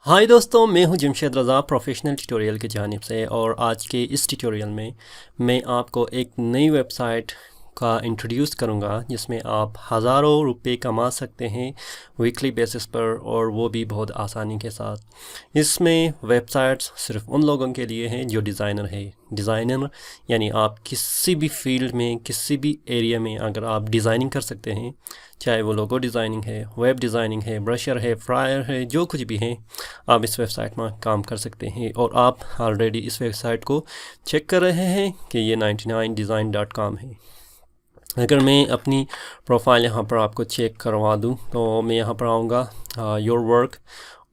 हाय दोस्तों, मैं हूं जमशेद रज़ा प्रोफेशनल ट्यूटोरियल की जानिब से। और आज के इस ट्यूटोरियल में मैं आपको एक नई वेबसाइट का इंट्रोड्यूस करूंगा जिसमें आप हज़ारों रुपए कमा सकते हैं वीकली बेसिस पर, और वो भी बहुत आसानी के साथ। इसमें वेबसाइट्स सिर्फ उन लोगों के लिए हैं जो डिज़ाइनर है। डिज़ाइनर यानी आप किसी भी फील्ड में, किसी भी एरिया में अगर आप डिज़ाइनिंग कर सकते हैं, चाहे वो लोगो डिज़ाइनिंग है, वेब डिज़ाइनिंग है, ब्रशर है, फ्रायर है, जो कुछ भी है, आप इस वेबसाइट में काम कर सकते हैं। और आप ऑलरेडी इस वेबसाइट को चेक कर रहे हैं कि ये 99design.com है। अगर मैं अपनी प्रोफाइल यहाँ पर आपको चेक करवा दूँ तो मैं यहाँ पर आऊँगा योर वर्क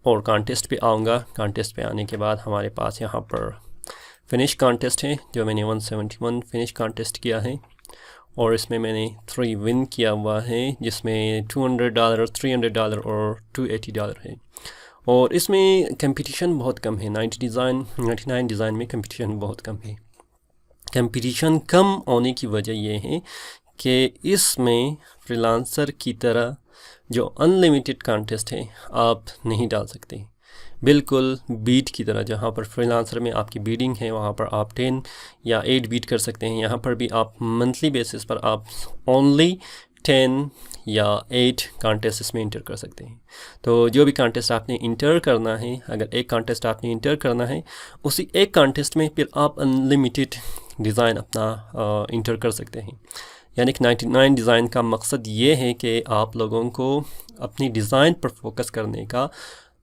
और कॉन्टेस्ट पे आऊँगा। कॉन्टेस्ट पे आने के बाद हमारे पास यहाँ पर फिनिश कॉन्टेस्ट है, जो मैंने 171 फिनिश कॉन्टेस्ट किया है, और इसमें मैंने 3 विन किया हुआ है, जिसमें $200, $300 और $280 है। और इसमें कंपटीशन बहुत कम है। 99 डिज़ाइन में कंपटीशन बहुत कम है। कंपटीशन कम होने की वजह यह है कि इसमें फ्रीलांसर की तरह जो अनलिमिटेड कॉन्टेस्ट है आप नहीं डाल सकते। बिल्कुल बीट की तरह, जहाँ पर फ्रीलांसर में आपकी बीडिंग है वहाँ पर आप 10 या 8 बीट कर सकते हैं। यहाँ पर भी आप मंथली बेसिस पर आप ओनली 10 या 8 कॉन्टेस्ट इसमें इंटर कर सकते हैं। तो जो भी कॉन्टेस्ट आपने इंटर करना है, अगर एक कॉन्टेस्ट आपने इंटर करना है, उसी एक कॉन्टेस्ट में फिर आप अनलिमिटेड डिज़ाइन अपना इंटर कर सकते हैं। यानी कि 99 डिज़ाइन का मकसद ये है कि आप लोगों को अपनी डिज़ाइन पर फोकस करने का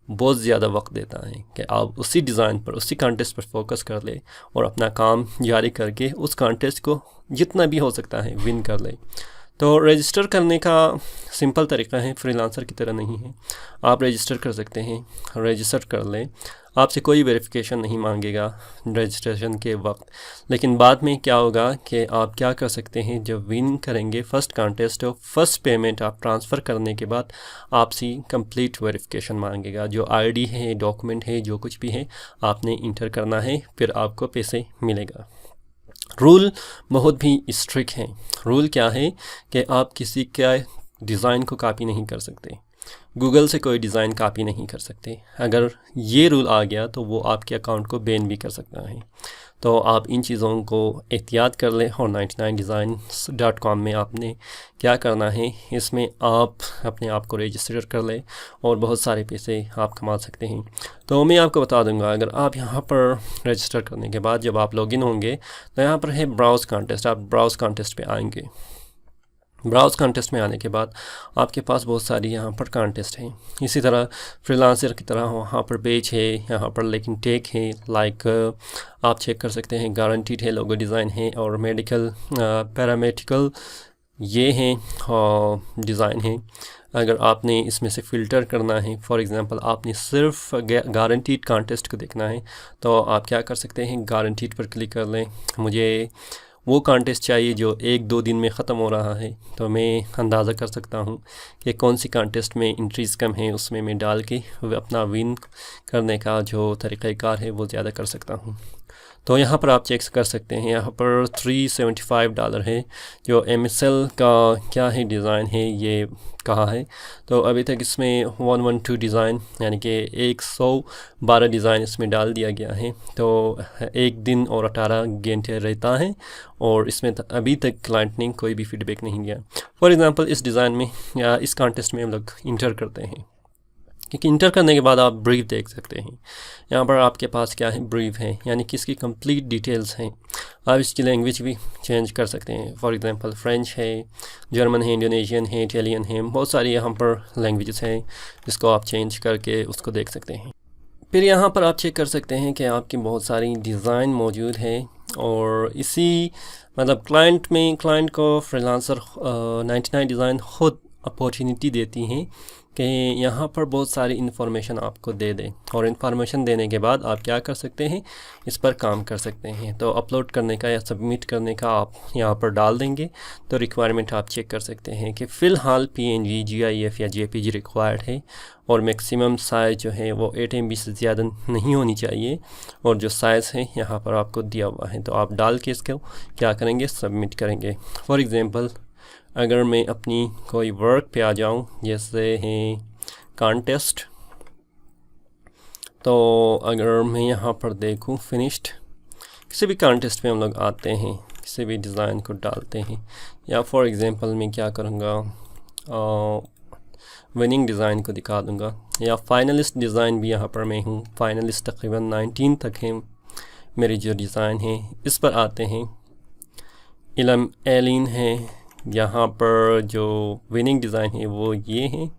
बहुत ज़्यादा वक्त देता है कि आप उसी डिज़ाइन पर, उसी कॉन्टेस्ट पर फोकस कर ले और अपना काम जारी करके उस कॉन्टेस्ट को जितना भी हो सकता है विन कर ले। तो रजिस्टर करने का सिंपल तरीका है, फ्रीलांसर की तरह नहीं है। आप रजिस्टर कर सकते हैं, रजिस्टर कर लें, आपसे कोई वेरिफिकेशन नहीं मांगेगा रजिस्ट्रेशन के वक्त। लेकिन बाद में क्या होगा कि आप क्या कर सकते हैं, जब विन करेंगे फर्स्ट कॉन्टेस्ट, तो फर्स्ट पेमेंट आप ट्रांसफ़र करने के बाद आपसे कंप्लीट वेरिफिकेशन मांगेगा। जो आईडी है, डॉक्यूमेंट है, जो कुछ भी है आपने इंटर करना है, फिर आपको पैसे मिलेगा। रूल बहुत भी स्ट्रिक्ट हैं। रूल क्या है कि आप किसी का डिज़ाइन को कॉपी नहीं कर सकते, गूगल से कोई डिज़ाइन कॉपी नहीं कर सकते। अगर ये रूल आ गया तो वो आपके अकाउंट को बैन भी कर सकता है। तो आप इन चीज़ों को एहतियात कर लें। और 99design.com में आपने क्या करना है, इसमें आप अपने आप को रजिस्टर कर लें और बहुत सारे पैसे आप कमा सकते हैं। तो मैं आपको बता दूंगा, अगर आप यहाँ पर रजिस्टर करने के बाद जब आप लॉगिन होंगे तो यहाँ पर है ब्राउज़ कॉन्टेस्ट। आप ब्राउज़ कॉन्टेस्ट पे आएंगे। ब्राउज़ कॉन्टेस्ट में आने के बाद आपके पास बहुत सारी यहाँ पर कॉन्टेस्ट हैं। इसी तरह फ्रीलांसर की तरह वहाँ पर पेज है, यहाँ पर लेकिन टेक है, लाइक आप चेक कर सकते हैं, गारंटीड है, लोगो डिज़ाइन है, और मेडिकल, पैरामेडिकल ये हैं डिज़ाइन है। अगर आपने इसमें से फ़िल्टर करना है, फॉर एग्ज़ाम्पल आपने सिर्फ गारंटीड कॉन्टेस्ट को देखना है, तो आप क्या कर सकते हैं, गारंटीड पर क्लिक कर लें। मुझे वो कॉन्टेस्ट चाहिए जो 1-2 दिन में ख़त्म हो रहा है, तो मैं अंदाज़ा कर सकता हूँ कि कौन सी कॉन्टेस्ट में एंट्रीज़ कम है, उसमें मैं डाल के अपना विन करने का जो तरीक़ाकार है वो ज़्यादा कर सकता हूँ। तो यहाँ पर आप चेक कर सकते हैं, यहाँ पर $375 है। जो MSL का क्या है, डिज़ाइन है, ये कहा है। तो अभी तक इसमें 112 डिज़ाइन यानी कि 112 डिज़ाइन इसमें डाल दिया गया है। तो 1 दिन और 18 घंटे रहता है, और इसमें अभी तक क्लाइंट ने कोई भी फीडबैक नहीं दिया। फॉर एग्ज़ाम्पल इस डिज़ाइन में या इस कॉन्टेस्ट में हम लोग इंटर करते हैं, क्योंकि इंटर करने के बाद आप ब्रीफ देख सकते हैं। यहाँ पर आपके पास क्या है, ब्रीफ है, यानी कि इसकी कंप्लीट डिटेल्स हैं। आप इसकी लैंग्वेज भी चेंज कर सकते हैं। फॉर एग्जांपल फ्रेंच है, जर्मन है, इंडोनेशियन है, इटालियन है, बहुत सारी यहाँ पर लैंग्वेजेस हैं जिसको आप चेंज करके उसको देख सकते हैं। फिर यहाँ पर आप चेक कर सकते हैं कि आपकी बहुत सारी डिज़ाइन मौजूद है। और इसी मतलब क्लाइंट को फ्रीलांसर 99 डिज़ाइन खुद अपॉर्चुनिटी देती हैं कि यहाँ पर बहुत सारी इन्फॉर्मेशन आपको दे दें, और इन्फॉर्मेशन देने के बाद आप क्या कर सकते हैं, इस पर काम कर सकते हैं। तो अपलोड करने का या सबमिट करने का आप यहाँ पर डाल देंगे, तो रिक्वायरमेंट आप चेक कर सकते हैं कि फ़िलहाल PNG, GIF या JPG रिक्वायर्ड है, और मैक्सिमम साइज़ जो है वो 8 MB से ज़्यादा नहीं होनी चाहिए, और जो साइज़ है यहाँ पर आपको दिया हुआ है। तो आप डाल के इसको क्या करेंगे, सबमिट करेंगे। फॉर एग्ज़ाम्पल अगर मैं अपनी कोई वर्क पे आ जाऊं, जैसे है कॉन्टेस्ट, तो अगर मैं यहाँ पर देखूँ फिनिश्ड, किसी भी कॉन्टेस्ट में हम लोग आते हैं, किसी भी डिज़ाइन को डालते हैं, या फॉर एग्ज़ाम्पल मैं क्या करूँगा, विनिंग डिज़ाइन को दिखा दूँगा, या फाइनलिस्ट डिज़ाइन भी यहाँ पर मैं हूँ, फाइनलिस्ट तकरीबन 19 तक है मेरी जो डिज़ाइन है। इस पर आते हैं, इलम एलिन है, यहाँ पर जो विनिंग डिज़ाइन है वो ये है,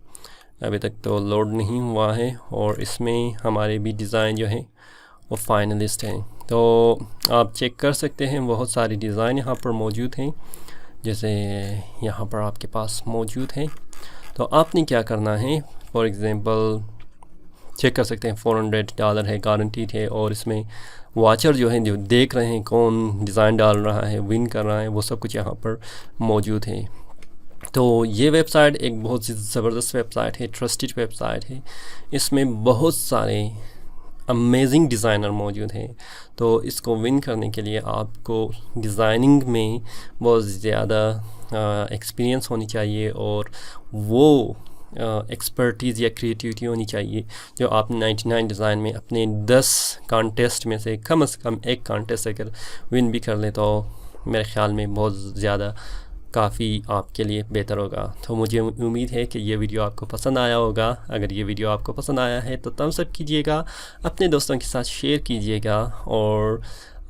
अभी तक तो लोड नहीं हुआ है, और इसमें हमारे भी डिज़ाइन जो है वो फाइनलिस्ट हैं। तो आप चेक कर सकते हैं, बहुत सारी डिज़ाइन यहाँ पर मौजूद हैं, जैसे यहाँ पर आपके पास मौजूद हैं। तो आपने क्या करना है, फॉर एग्ज़ाम्पल चेक कर सकते हैं $400 है, गारंटीड है, और इसमें वाचर जो है जो देख रहे हैं कौन डिज़ाइन डाल रहा है, विन कर रहा है, वो सब कुछ यहाँ पर मौजूद है। तो ये वेबसाइट एक बहुत ज़बरदस्त वेबसाइट है, ट्रस्टेड वेबसाइट है। इसमें बहुत सारे अमेजिंग डिज़ाइनर मौजूद हैं। तो इसको विन करने के लिए आपको डिज़ाइनिंग में बहुत ज़्यादा एक्सपीरियंस होनी चाहिए, और वो एक्सपर्टीज़ या क्रिएटिविटी होनी चाहिए जो आप 99 डिज़ाइन में अपने 10 कॉन्टेस्ट में से कम एक कॉन्टेस्ट अगर विन भी कर ले तो मेरे ख़्याल में बहुत ज़्यादा काफ़ी आपके लिए बेहतर होगा। तो मुझे उम्मीद है कि ये वीडियो आपको पसंद आया होगा। अगर ये वीडियो आपको पसंद आया है तो थम्स अप कीजिएगा, अपने दोस्तों के साथ शेयर कीजिएगा, और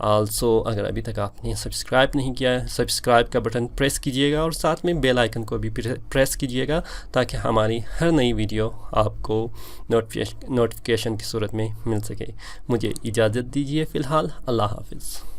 आल्सो अगर अभी तक आपने सब्सक्राइब नहीं किया है, सब्सक्राइब का बटन प्रेस कीजिएगा, और साथ में बेल आइकन को भी प्रेस कीजिएगा, ताकि हमारी हर नई वीडियो आपको नोटिफिकेशन की सूरत में मिल सके। मुझे इजाज़त दीजिए फ़िलहाल, अल्लाह हाफ़िज़।